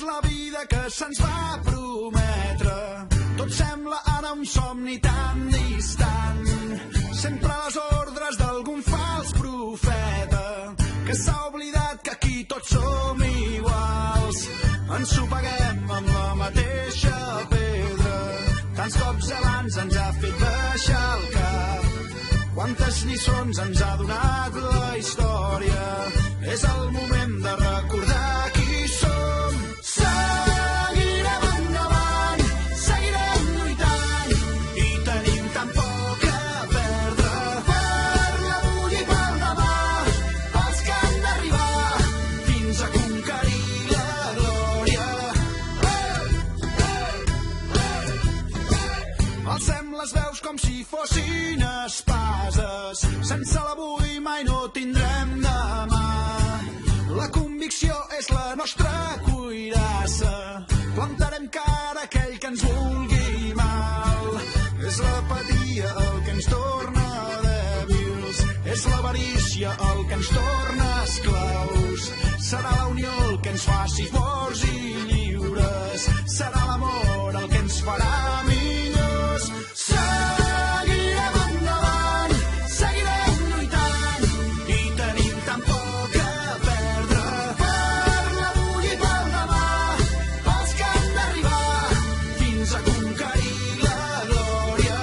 la vida que se'ns va prometre. Tot sembla ara un somni tan distant. Sempre les ordres d'algun fals profeta que s'ha oblidat que aquí tots som iguals. Ens ho paguem amb la mateixa pedra. Tants cops abans ens ha fet baixar el cap. Quantes lliçons ens ha donat la història. És el moment de recordar qui som. Seguirem endavant, seguirem lluitant i tenim tan poc a perdre. Per l'avui i pel demà, pels que han d'arribar fins a conquerir la glòria. Alcem les veus com si fossin espases. Sense l'avui mai no tindrem demà. La convicció és la nostra cuirassa. Plantarem cara a aquell que ens vulgui mal. És l'apatia el que ens torna dèbils. És l'avarícia el que ens torna esclaus. Serà la unió el que ens faci forts i lliures. Serà l'amor el que ens farà millors. Seguirem endavant, seguirem lluitant i tenim tan poc a perdre. Per l'avui i pel demà, pels que han d'arribar fins a conquerir la glòria.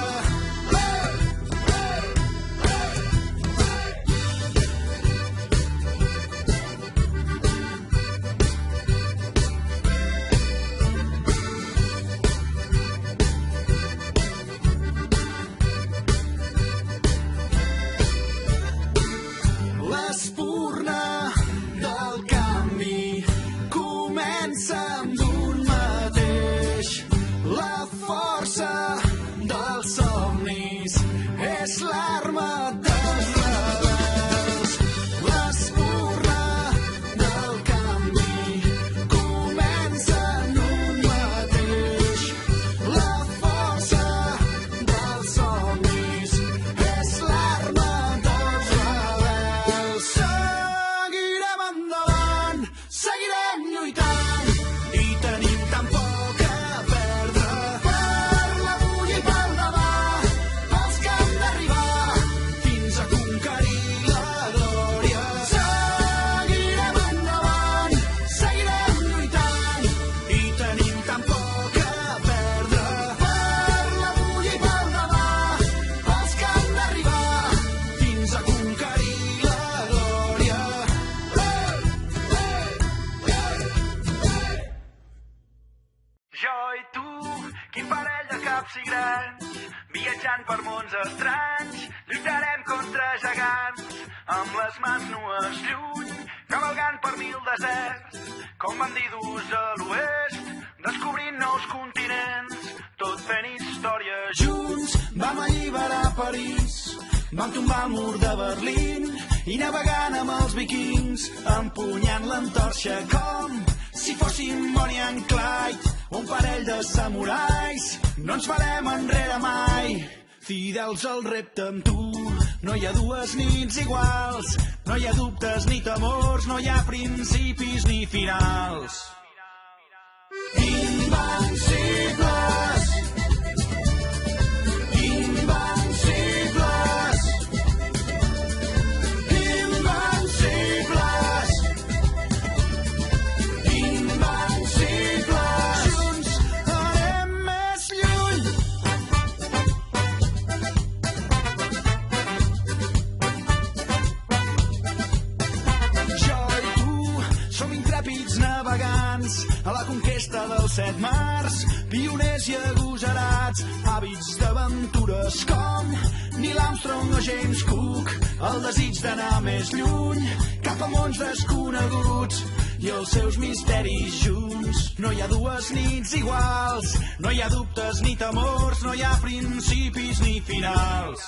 L'espurna del canvi comença amb un mateix. La força dels somnis és l'arma dels rebels. L'espurna del canvi comença en un mateix. La força dels somnis és l'arma dels rebels. Seguirem endavant, seguirem lluitant i tenim tan poc a perdre. Per l'avui i pel demà, pels que han d'arribar fins a conquerir la glòria. Seguirem endavant, seguirem lluitant i tenim tan poc a perdre. Per l'avui i pel demà, pels que han d'arribar fins a conquerir la glòria. Jo i tu, quin parell de caps i grans, viatjant per mons estranys, lluitarem contra gegants, amb les mans nues lluny, cavalgant per 1000 deserts, com bandidus a l'oest, descobrint nous continents, tot fent història Junts vam alliberar París, vam tombar el mur de Berlín i navegant amb els vikings, empunyant l'antorxa com si fóssim Bonnie and Clyde, un parell de samurais. No ens farem enrere mai, fidels al repte amb tu. No hi ha dues nits iguals, no hi ha dubtes ni temors, no hi ha principis ni finals. Invencibles, invencibles, invencibles, invencibles. Junts anem més lluny. Jo i tu som intrèpids navegants a la conquesta dels 7 mars, pioners i agosarats, hàbits d'aventures com Neil Armstrong o James Cook, el desig d'anar més lluny, cap a mons desconeguts i els seus misteris junts. No hi ha dues nits iguals, no hi ha dubtes ni temors, no hi ha principis ni finals.